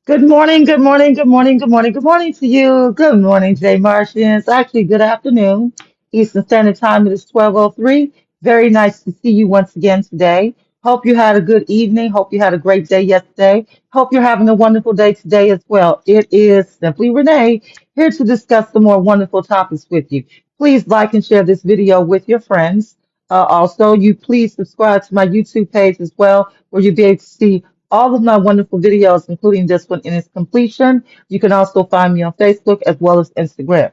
Good morning, good morning, good morning, good morning, good morning to you. Good morning, Jay Martians. Actually, good afternoon. Eastern Standard Time, it is 12:03. Very nice to see you once again today. Hope you had a good evening. Hope you had a great day yesterday. Hope you're having a wonderful day today as well. It is Simply Renee here to discuss some more wonderful topics with you. Please like and share this video with your friends. Also, you please subscribe to my YouTube page as well, where you'll be able to see all of my wonderful videos, including this one in its completion. You can also find me on Facebook as well as Instagram.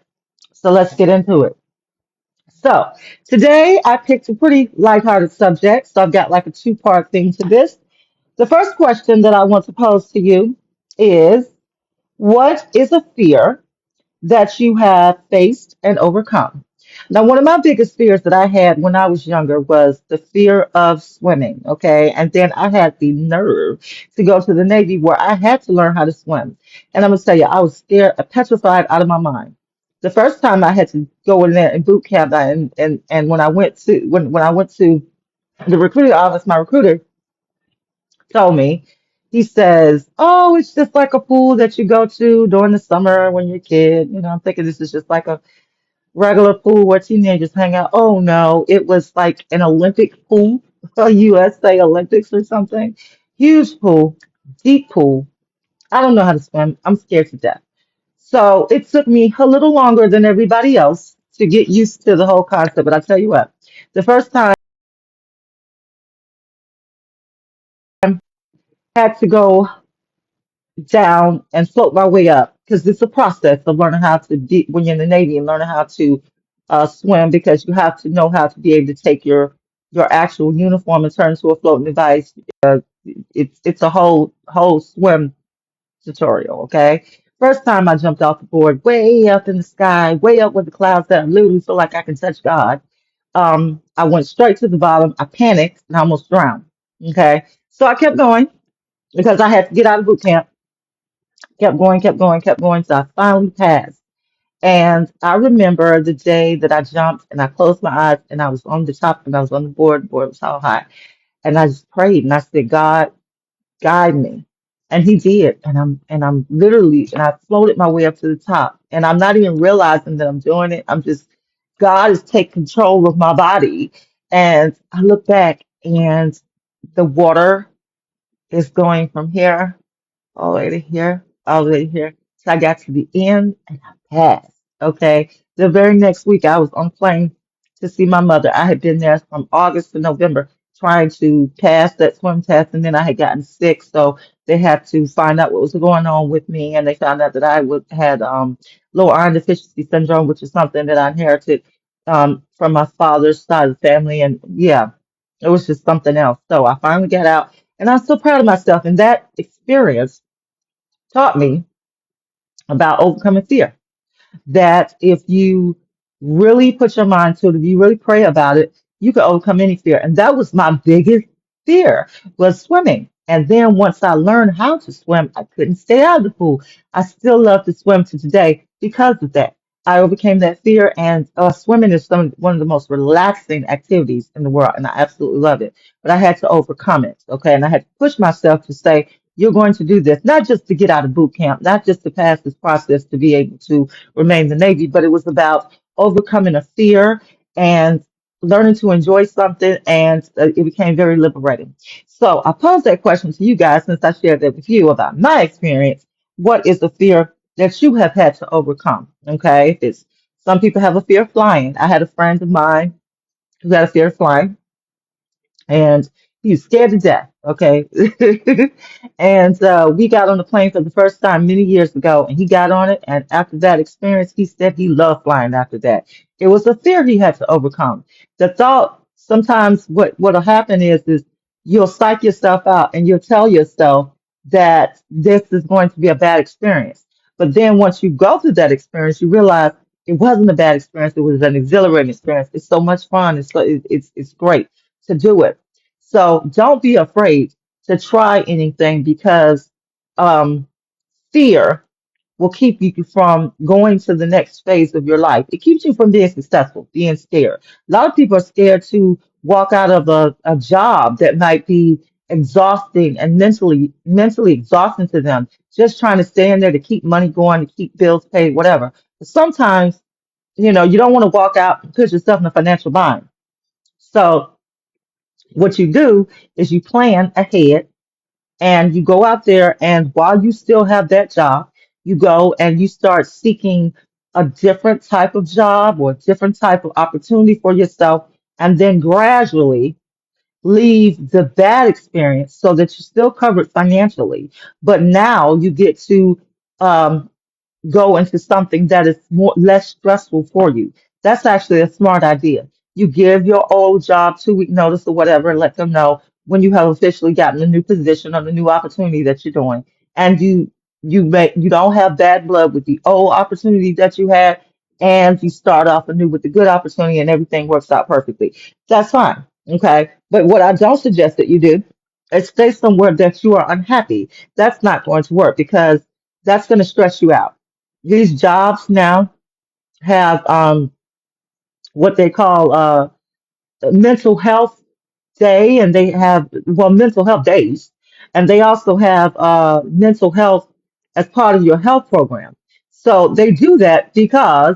So let's get into it. So today I picked a pretty lighthearted subject. So I've got like a two-part thing to this. The first question that I want to pose to you is, what is a fear that you have faced and overcome? Now, one of my biggest fears that I had when I was younger was the fear of swimming. Okay. And then I had the nerve to go to the Navy where I had to learn how to swim. And I'm going to tell you, I was scared, petrified out of my mind. The first time I had to go in there in boot camp, and when I went to the recruiting office, my recruiter told me, he says, "Oh, it's just like a pool that you go to during the summer when you're a kid." I'm thinking this is just like a regular pool where teenagers hang out. Oh no, it was like an Olympic pool, a USA Olympics or something. Huge pool, deep pool. I don't know how to swim. I'm scared to death. So it took me a little longer than everybody else to get used to the whole concept. But I tell you what, the first time I had to go down and float my way up because it's a process of learning how to be when you're in the Navy and learning how to swim, because you have to know how to be able to take your actual uniform and turn it into a floating device. It's a whole swim tutorial. Okay, first time I jumped off the board, way up in the sky, way up with the clouds that I literally feel like I can touch God. I went straight to the bottom. I panicked and I almost drowned. Okay, so I kept going because I had to get out of boot camp. Kept going, kept going, kept going. So I finally passed. And I remember the day that I jumped and I closed my eyes and I was on the top and I was on the board was so high. And I just prayed and I said, God, guide me. And he did. And I'm literally, and I floated my way up to the top. And I'm not even realizing that I'm doing it. I'm just, God is taking control of my body. And I look back and the water is going from here all the way to here, all the way to here. So I got to the end and I passed. Okay. The very next week, I was on a plane to see my mother. I had been there from August to November trying to pass that swim test, and then I had gotten sick. So they had to find out what was going on with me, and they found out that had low iron deficiency syndrome, which is something that I inherited from my father's side of the family. And yeah, it was just something else. So I finally got out, and I'm so proud of myself. And that experience taught me about overcoming fear, that if you really put your mind to it, if you really pray about it, you can overcome any fear. And that was my biggest fear, was swimming. And then once I learned how to swim, I couldn't stay out of the pool. I still love to swim to today because of that. I overcame that fear, and swimming is one of the most relaxing activities in the world, and I absolutely love it. But I had to overcome it, okay? And I had to push myself to say, you're going to do this, not just to get out of boot camp, not just to pass this process to be able to remain in the Navy, but it was about overcoming a fear and learning to enjoy something, and it became very liberating. So I posed that question to you guys since I shared that with you about my experience. What is the fear that you have had to overcome? Okay, if it's some people have a fear of flying. I had a friend of mine who had a fear of flying, and he was scared to death. Okay, and we got on the plane for the first time many years ago, and he got on it. And after that experience, he said he loved flying. After that, it was a fear he had to overcome. The thought sometimes what'll happen is you'll psych yourself out and you'll tell yourself that this is going to be a bad experience. But then once you go through that experience, you realize it wasn't a bad experience. It was an exhilarating experience. It's so much fun. It's great to do it. So don't be afraid to try anything, because um, fear will keep you from going to the next phase of your life. It keeps you from being successful, being scared. A lot of people are scared to walk out of a job that might be exhausting and mentally exhausting to them, just trying to stay in there to keep money going, to keep bills paid, whatever. But sometimes, you don't want to walk out and put yourself in a financial bind. So what you do is you plan ahead and you go out there, and while you still have that job, you go and you start seeking a different type of job or a different type of opportunity for yourself, and then gradually leave the bad experience so that you're still covered financially. But now you get to um, go into something that is less stressful for you. That's actually a smart idea. You give your old job 2 week notice or whatever and let them know when you have officially gotten the new position or the new opportunity that you're doing. And you don't have bad blood with the old opportunity that you had, and you start off anew with the good opportunity and everything works out perfectly. That's fine. Okay. But what I don't suggest that you do is stay somewhere that you are unhappy. That's not going to work because that's going to stress you out. These jobs now have what they call mental health day, and they have, well, mental health days, and they also have mental health as part of your health program. So they do that because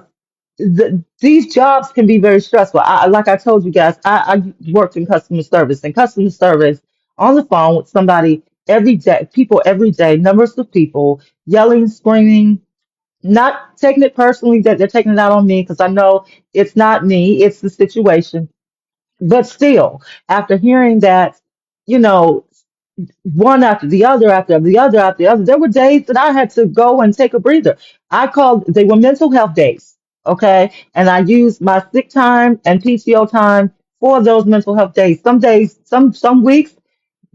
these jobs can be very stressful. Like I told you guys, I worked in customer service, and customer service on the phone with somebody every day, people every day, numbers of people yelling, screaming, not taking it personally that they're taking it out on me, because I know it's not me, it's the situation. But still, after hearing that, you know, one after the other, after the other, after the other, there were days that I had to go and take a breather. They were mental health days, okay? And I used my sick time and PTO time for those mental health days. Some days, some weeks,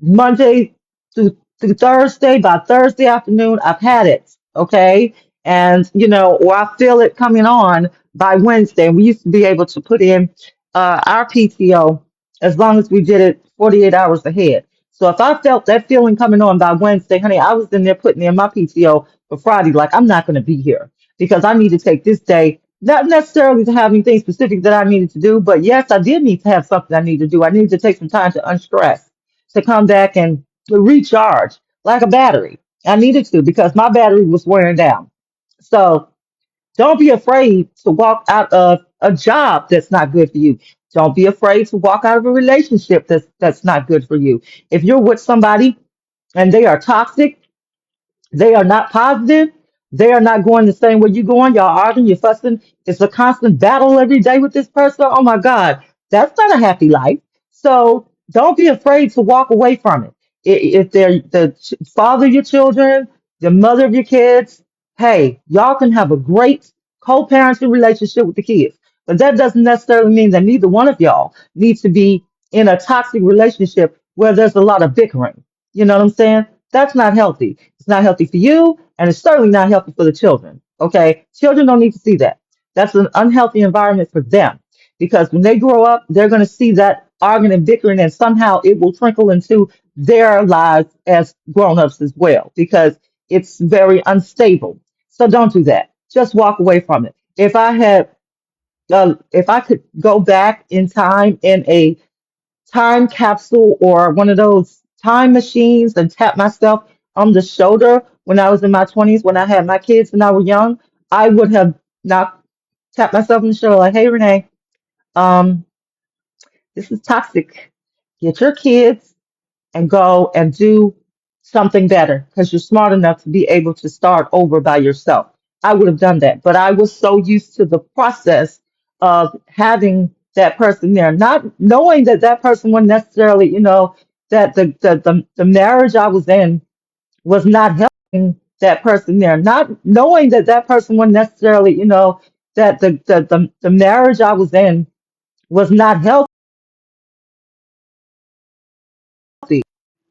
Monday to Thursday. By Thursday afternoon, I've had it. Okay. And, or I feel it coming on by Wednesday. And we used to be able to put in our PTO as long as we did it 48 hours ahead. So if I felt that feeling coming on by Wednesday, honey, I was in there putting in my PTO for Friday. Like, I'm not going to be here because I need to take this day, not necessarily to have anything specific that I needed to do, but yes, I did need to have something I needed to do. I needed to take some time to unstress, to come back and to recharge like a battery. I needed to because my battery was wearing down. So don't be afraid to walk out of a job that's not good for you. Don't be afraid to walk out of a relationship that's not good for you. If you're with somebody and they are toxic, they are not positive. They are not going the same way you're going. Y'all arguing, you're fussing. It's a constant battle every day with this person. Oh my God, that's not a happy life. So don't be afraid to walk away from it. If they're the father of your children, the mother of your kids, hey, y'all can have a great co-parenting relationship with the kids. But that doesn't necessarily mean that neither one of y'all needs to be in a toxic relationship where there's a lot of bickering. You know what I'm saying? That's not healthy. It's not healthy for you, and it's certainly not healthy for the children. Okay? Children don't need to see that. That's an unhealthy environment for them because when they grow up, they're going to see that arguing and bickering, and somehow it will trickle into their lives as grown-ups as well because it's very unstable. So don't do that. Just walk away from it. If I could go back in time in a time capsule or one of those time machines and tap myself on the shoulder when I was in my 20s, when I had my kids and I was young, I would have not tapped myself on the shoulder like, hey, Renee, um, this is toxic. Get your kids and go and do something better because you're smart enough to be able to start over by yourself. I would have done that, but I was so used to the process of having that person there, not knowing that that person wasn't necessarily, that the marriage I was in was not helping that person there, not knowing that that person wasn't necessarily, that the marriage I was in was not healthy.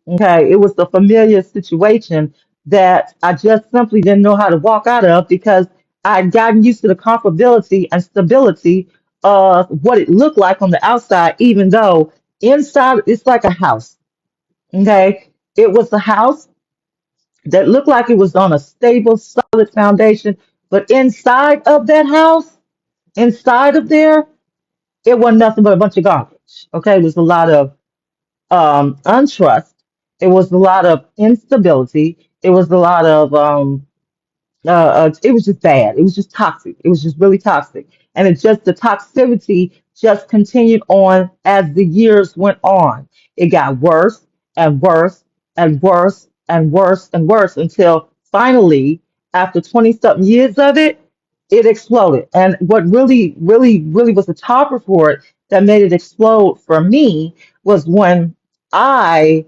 Okay, it was the familiar situation that I just simply didn't know how to walk out of because I'd gotten used to the comfortability and stability of what it looked like on the outside, even though inside it's like a house. Okay, it was a house that looked like it was on a stable, solid foundation, but inside of that house, inside of there, it wasn't nothing but a bunch of garbage. Okay, it was a lot of untrust. It was a lot of instability. It was a lot of it was just bad. It was just toxic. It was just really toxic. And it just, the toxicity just continued on as the years went on. It got worse and worse and worse and worse and worse until finally, after 20 something years of it, it exploded. And what really, really, really was the topper for it that made it explode for me was when I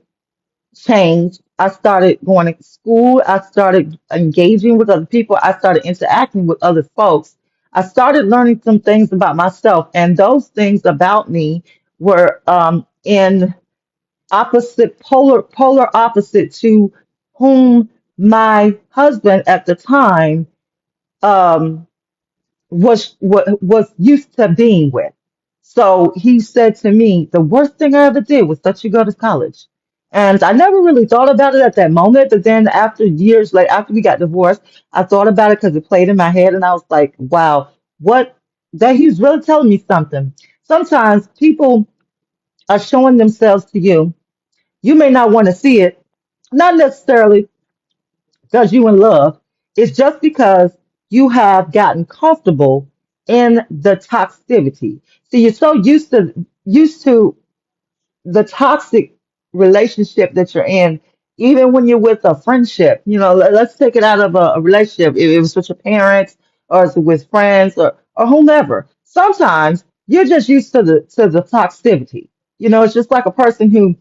changed. I started going to school. I started engaging with other people. I started interacting with other folks. I started learning some things about myself, and those things about me were in opposite, polar opposite to whom my husband at the time um, was used to being with. So he said to me, the worst thing I ever did was let you go to college. And I never really thought about it at that moment, but then after years, like after we got divorced, I thought about it because it played in my head, and I was like, wow, what, that he was really telling me something. Sometimes people are showing themselves to you. You may not want to see it, not necessarily because you in love. It's just because you have gotten comfortable in the toxicity. See, you're so used to the toxic relationship that you're in, even when you're with a friendship. Let's take it out of a relationship. If it was with your parents or it's with friends or whomever. Sometimes you're just used to the toxicity. It's just like a person who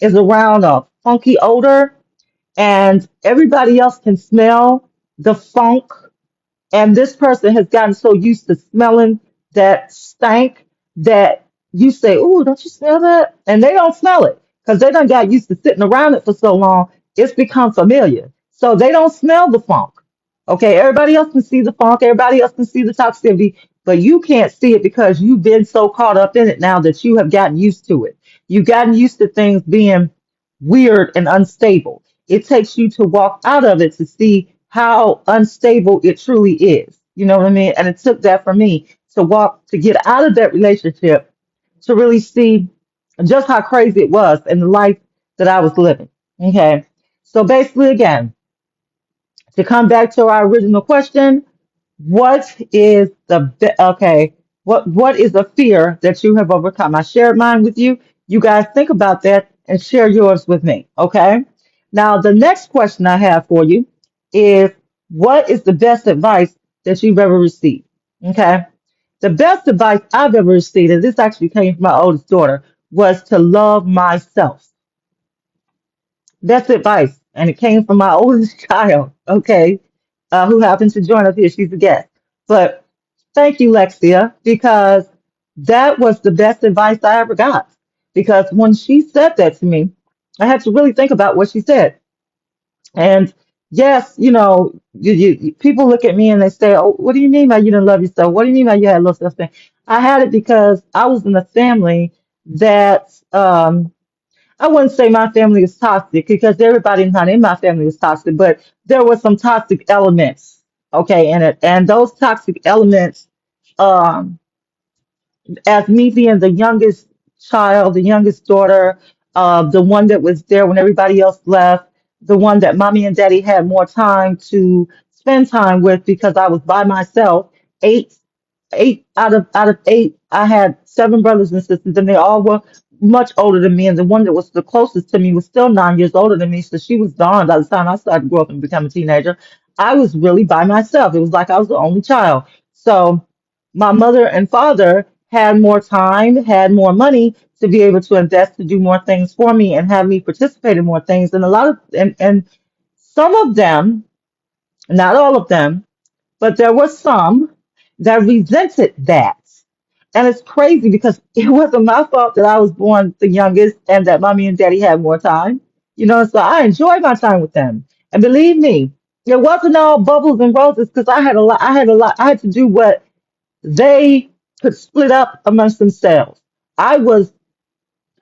is around a funky odor and everybody else can smell the funk, and this person has gotten so used to smelling that stank that you say, "Ooh, don't you smell that?" And they don't smell it because they done got used to sitting around it for so long. It's become familiar, so they don't smell the funk. Okay, everybody else can see the funk, everybody else can see the toxicity, but you can't see it because you've been so caught up in it now that you have gotten used to it. You've gotten used to things being weird and unstable. It takes you to walk out of it to see how unstable it truly is. You know what I mean? And it took that for me to get out of that relationship to really see just how crazy it was and the life that I was living. Okay. So basically, again, to come back to our original question, what is a fear that you have overcome? I shared mine with you. You guys think about that and share yours with me. Okay. Now, the next question I have for you is, what is the best advice that you've ever received? Okay. The best advice I've ever received, and this actually came from my oldest daughter, was to love myself. That's advice. And it came from my oldest child, okay, who happens to join us here. She's a guest. But thank you, Lexia, because that was the best advice I ever got. Because when she said that to me, I had to really think about what she said. And yes, people look at me and they say, "Oh, what do you mean by you didn't love yourself? What do you mean by you had low self-esteem?" I had it because I was in a family that I wouldn't say my family is toxic because everybody not in my family is toxic, but there were some toxic elements, okay, in it. And those toxic elements, um, as me being the youngest child, the youngest daughter, the one that was there when everybody else left, the one that mommy and daddy had more time to spend time with because I was by myself, eight eight out of eight, I had seven brothers and sisters, and they all were much older than me. And the one that was the closest to me was still 9 years older than me, so she was gone by the time I started to grow up and become a teenager. I was really by myself. It was like I was the only child. So my mother and father had more time, had more money to be able to invest to do more things for me and have me participate in more things. And a lot of and some of them, not all of them, but there were some that resented that. And it's crazy because it wasn't my fault that I was born the youngest and that mommy and daddy had more time. So I enjoyed my time with them. And believe me, it wasn't all bubbles and roses because I had to do what they could split up amongst themselves. I was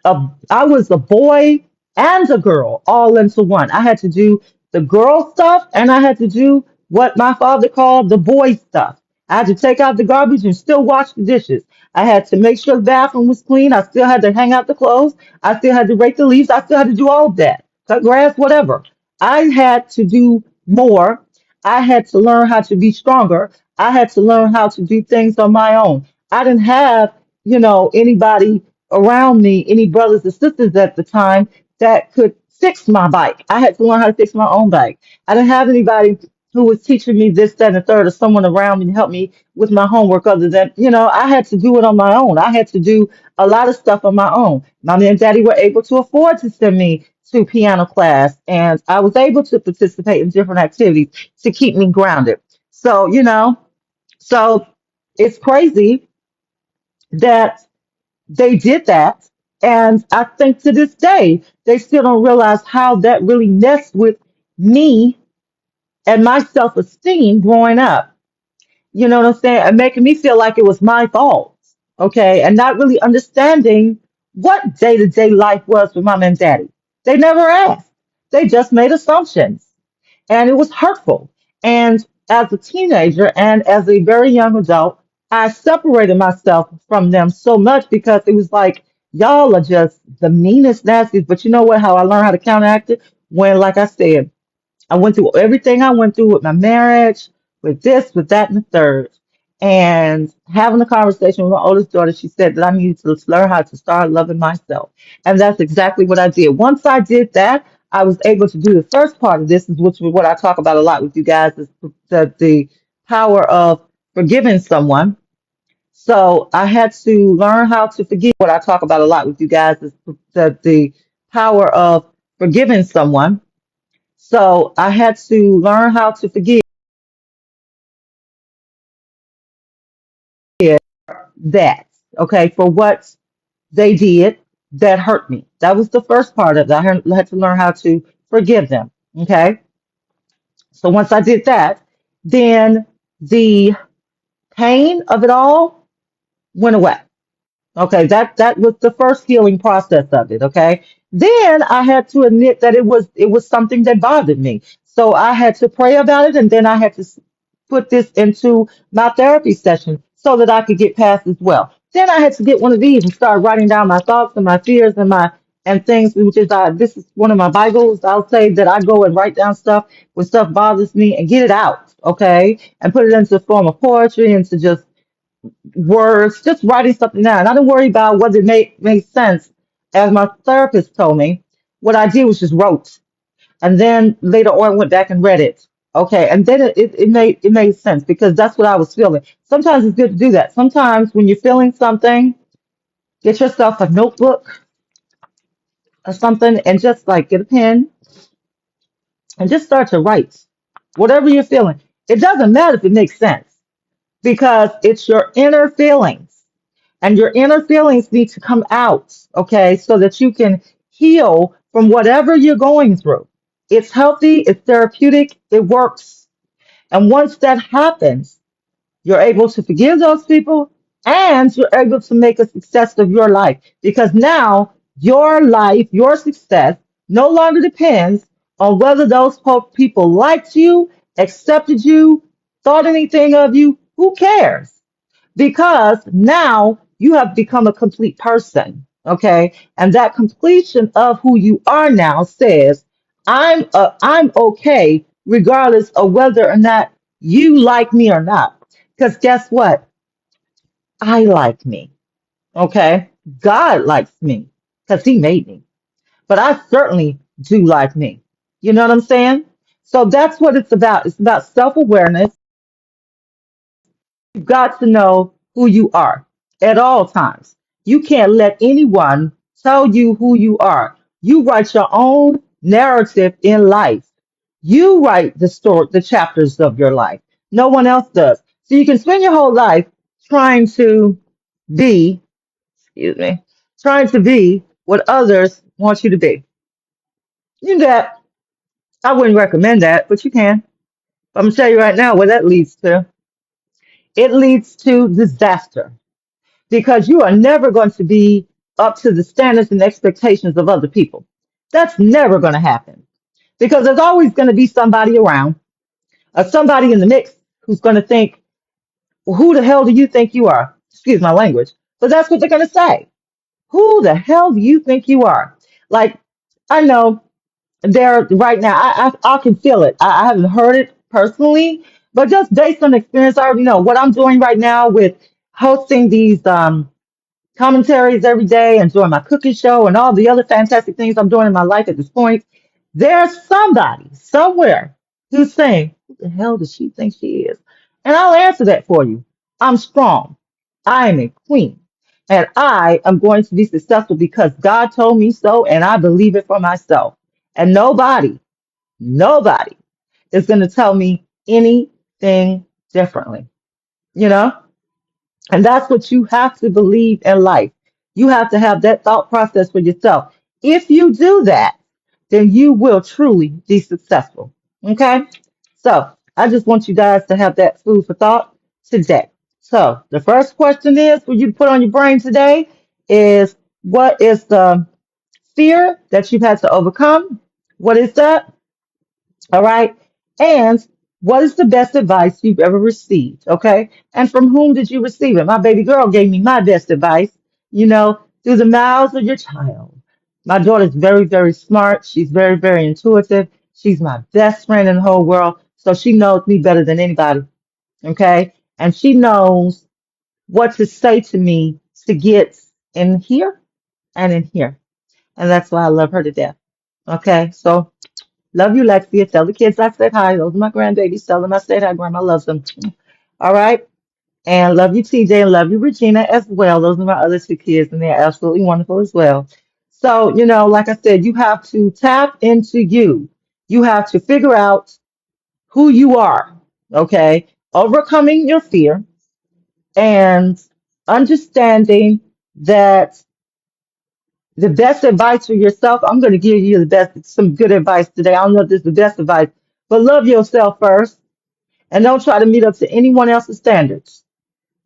I was a boy and a girl all into one. I had to do the girl stuff and I had to do what my father called the boy stuff. I had to take out the garbage and still wash the dishes. I had to make sure the bathroom was clean. I still had to hang out the clothes. I still had to rake the leaves. I still had to do all of that, cut grass, whatever. I had to do more. I had to learn how to be stronger. I had to learn how to do things on my own. I didn't have, anybody around me, any brothers and sisters at the time that could fix my bike. I had to learn how to fix my own bike. I didn't have anybody who was teaching me this, that, and the third, or someone around me to help me with my homework other than, I had to do it on my own. I had to do a lot of stuff on my own. Mommy and daddy were able to afford to send me to piano class, and I was able to participate in different activities to keep me grounded. So, so it's crazy that they did that. And I think to this day, they still don't realize how that really messed with me and my self esteem growing up. You know what I'm saying? And making me feel like it was my fault. Okay. And not really understanding what day to day life was with mom and daddy. They never asked, they just made assumptions, and it was hurtful. And as a teenager and as a very young adult, I separated myself from them so much because it was like, y'all are just the meanest, nastiest. But you know what? How I learned how to counteract it? When, like I said, I went through everything I went through with my marriage, with this, with that, and the third. And having a conversation with my oldest daughter, she said that I needed to learn how to start loving myself. And that's exactly what I did. Once I did that, I was able to do the first part of this, which is what I talk about a lot with you guys, is the power of forgiving someone. So I had to learn how to forgive. What I talk about a lot with you guys is the power of forgiving someone. So I had to learn how to forgive that, okay, for what they did that hurt me. That was the first part of it. I had to learn how to forgive them, okay? So once I did that, then the pain of it all went away. Okay, that was the first healing process of it, okay? Then I had to admit that it was something that bothered me. So I had to pray about it, and then I had to put this into my therapy session so that I could get past as well. Then I had to get one of these and start writing down my thoughts and my fears and things, which is this is one of my Bibles. I'll say that I go and write down stuff when stuff bothers me and get it out, okay? And put it into the form of poetry, into just words, just writing something down. I didn't worry about whether it made sense. As my therapist told me, what I did was just wrote. And then later on went back and read it. Okay. And then it made sense because that's what I was feeling. Sometimes it's good to do that. Sometimes when you're feeling something, get yourself a notebook or something and just like get a pen and just start to write whatever you're feeling. It doesn't matter if it makes sense because it's your inner feelings. And your inner feelings need to come out, okay, so that you can heal from whatever you're going through. It's healthy, it's therapeutic, it works. And once that happens, you're able to forgive those people and you're able to make a success of your life because now your life, your success no longer depends on whether those people liked you, accepted you, thought anything of you. Who cares? Because now you have become a complete person, okay, and that completion of who you are now says I'm okay regardless of whether or not you like me or not, because guess what? I like me, okay. God likes me because he made me, but I certainly do like me. You know what I'm saying? So that's what it's about. It's about self-awareness. You've got to know who you are at all times. You can't let anyone tell you who you are. You write your own narrative in life. You write the story, the chapters of your life. No one else does. So you can spend your whole life trying to be, excuse me, trying to be what others want you to be. You do that. I wouldn't recommend that, but you can. I'm gonna tell you right now what that leads to. It leads to disaster because you are never going to be up to the standards and expectations of other people. That's never going to happen because there's always going to be somebody around or somebody in the mix who's going to think Who the hell do you think you are? Excuse my language, but that's what they're going to say. Who the hell do you think you are? Like, I know there right now, I can feel it. I haven't heard it personally, but just based on experience, I already know what I'm doing right now with hosting these commentaries every day and doing my cooking show and all the other fantastic things I'm doing in my life at this point. There's somebody somewhere who's saying, who the hell does she think she is? And I'll answer that for you. I'm strong. I am a queen. And I am going to be successful because God told me so, and I believe it for myself. And nobody is going to tell me anything differently. You know? And that's what you have to believe in life. You have to have that thought process for yourself. If you do that, then you will truly be successful. Okay? So I just want you guys to have that food for thought today. So the first question is for you to put on your brain today is, what is the fear that you've had to overcome? What is that? All right. And what is the best advice you've ever received? Okay. And from whom did you receive it? My baby girl gave me my best advice, through the mouths of your child. My daughter's very, very smart. She's very, very intuitive. She's my best friend in the whole world. So she knows me better than anybody. Okay. And she knows what to say to me to get in here and in here. And that's why I love her to death. Okay. So love you, Lexia. Tell the kids I said hi. Those are my grandbabies. Tell them I said hi. Grandma loves them. All right. And love you, TJ, and love you, Regina, as well. Those are my other two kids, and they're absolutely wonderful as well. So, like I said, you have to tap into you. You have to figure out who you are, okay? Overcoming your fear and understanding that the best advice for yourself, I'm going to give you some good advice today. I don't know if this is the best advice, but love yourself first and don't try to meet up to anyone else's standards.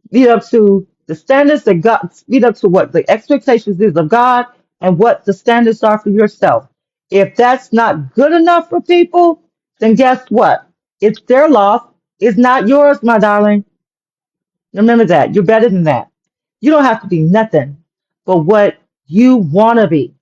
Meet up to the standards that God, meet up to what the expectations is of God and what the standards are for yourself. If that's not good enough for people, then guess what? It's their loss. It's not yours, my darling. Remember that. You're better than that. You don't have to be nothing but what you want to be.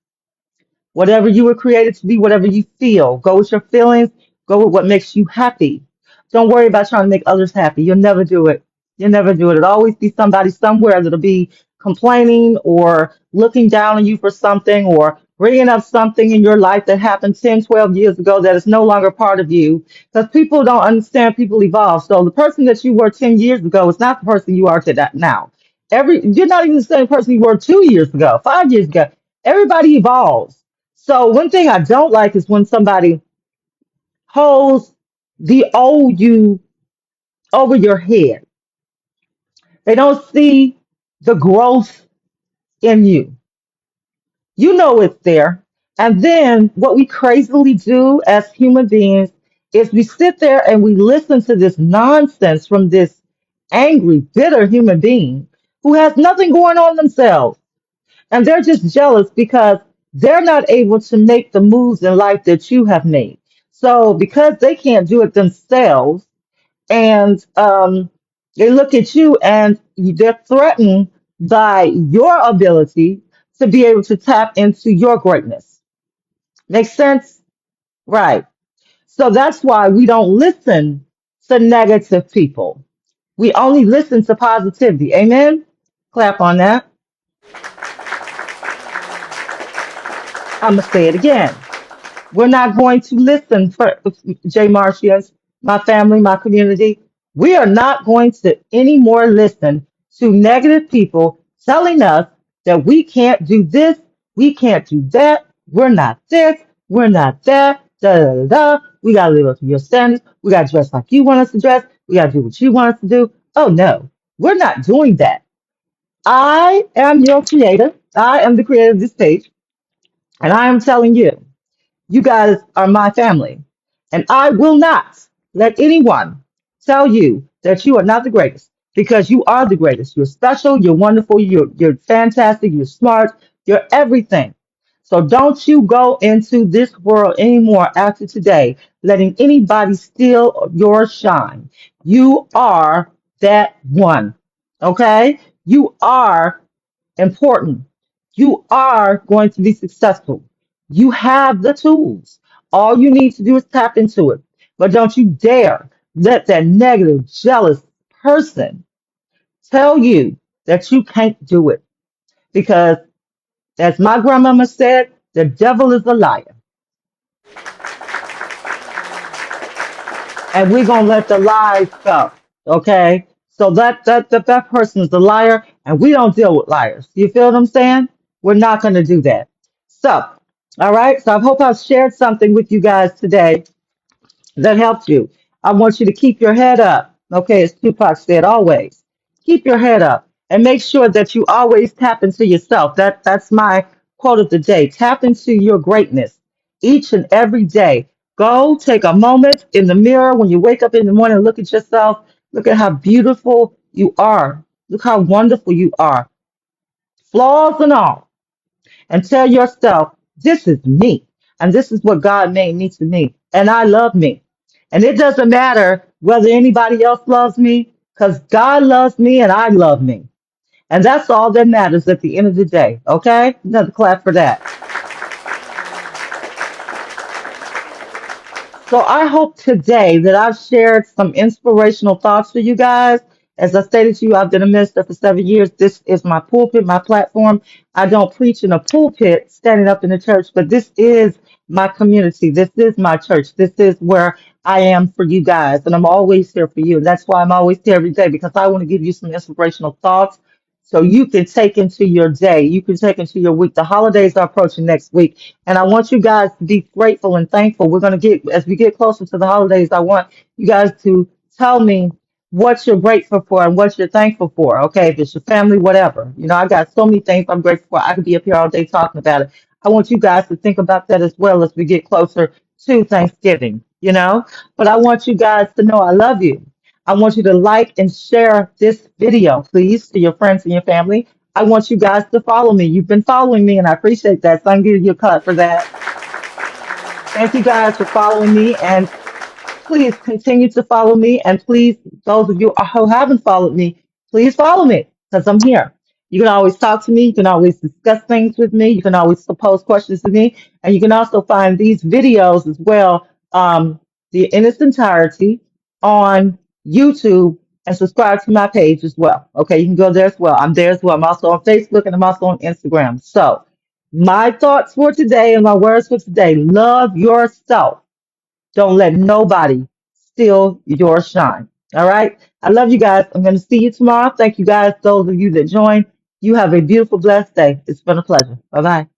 Whatever you were created to be, whatever you feel, go with your feelings, go with what makes you happy. Don't worry about trying to make others happy. You'll never do it. You'll never do it. It'll always be somebody somewhere that'll be complaining or looking down on you for something or bringing up something in your life that happened 10, 12 years ago that is no longer part of you. Because people don't understand, people evolve. So the person that you were 10 years ago is not the person you are today now. You're not even the same person you were 2 years ago, 5 years ago. Everybody evolves. So one thing I don't like is when somebody holds the old you over your head. They don't see the growth in you. You know it's there. And then what we crazily do as human beings is we sit there and we listen to this nonsense from this angry, bitter human being who has nothing going on themselves. And they're just jealous because they're not able to make the moves in life that you have made. So because they can't do it themselves, and they look at you and they're threatened by your ability to be able to tap into your greatness. Makes sense? Right. So that's why we don't listen to negative people. We only listen to positivity. Amen? Clap on that. I'm going to say it again. We're not going to listen for Jay Marcias, my family, my community. We are not going to anymore listen to negative people telling us that we can't do this, we can't do that, we're not this, we're not that, da da da da. We gotta live up to your standards. We gotta dress like you want us to dress. We gotta do what you want us to do. Oh no, we're not doing that. I am your creator. I am the creator of this page, and I am telling you. You guys are my family. And I will not let anyone tell you that you are not the greatest because you are the greatest. You're special, you're wonderful, you're fantastic, you're smart, you're everything. So don't you go into this world anymore after today letting anybody steal your shine. You are that one. Okay? You are important. You are going to be successful. You have the tools. All you need to do is tap into it. But don't you dare let that negative, jealous person tell you that you can't do it. Because, as my grandmama said, the devil is a liar. And we're gonna let the lies go. Okay? So that person is a liar, and we don't deal with liars. You feel what I'm saying? We're not gonna do that. So, all right. So I hope I've shared something with you guys today that helped you. I want you to keep your head up. Okay, as Tupac said, always keep your head up and make sure that you always tap into yourself. That's my quote of the day. Tap into your greatness each and every day. Go take a moment in the mirror when you wake up in the morning. Look at yourself. Look at how beautiful you are. Look how wonderful you are, flaws and all, and tell yourself, this is me. And this is what God made me to me. And I love me. And it doesn't matter whether anybody else loves me, because God loves me and I love me. And that's all that matters at the end of the day. Okay? Another clap for that. So I hope today that I've shared some inspirational thoughts for you guys. As I stated to you, I've been a minister for 7 years. This is my pulpit, my platform. I don't preach in a pulpit standing up in the church, but this is my community. This is my church. This is where I am for you guys. And I'm always here for you. And that's why I'm always here every day, because I want to give you some inspirational thoughts so you can take into your day. You can take into your week. The holidays are approaching next week. And I want you guys to be grateful and thankful. We're going to get, as we get closer to the holidays, I want you guys to tell me what you're grateful for and what you're thankful for. Okay, if it's your family, whatever. You know, I got so many things I'm grateful for. I could be up here all day talking about it. I want you guys to think about that as well as we get closer to Thanksgiving, you know? But I want you guys to know I love you. I want you to like and share this video, please, to your friends and your family. I want you guys to follow me. You've been following me, and I appreciate that. So I'm giving you a cut for that. Thank you guys for following me, and please continue to follow me. And please, those of you who haven't followed me, please follow me because I'm here. You can always talk to me. You can always discuss things with me. You can always pose questions to me. And you can also find these videos as well, in its entirety on YouTube, and subscribe to my page as well. Okay, you can go there as well. I'm there as well. I'm also on Facebook and I'm also on Instagram. So, my thoughts for today and my words for today: love yourself. Don't let nobody steal your shine. All right. I love you guys. I'm going to see you tomorrow. Thank you guys, those of you that joined. You have a beautiful, blessed day. It's been a pleasure. Bye bye.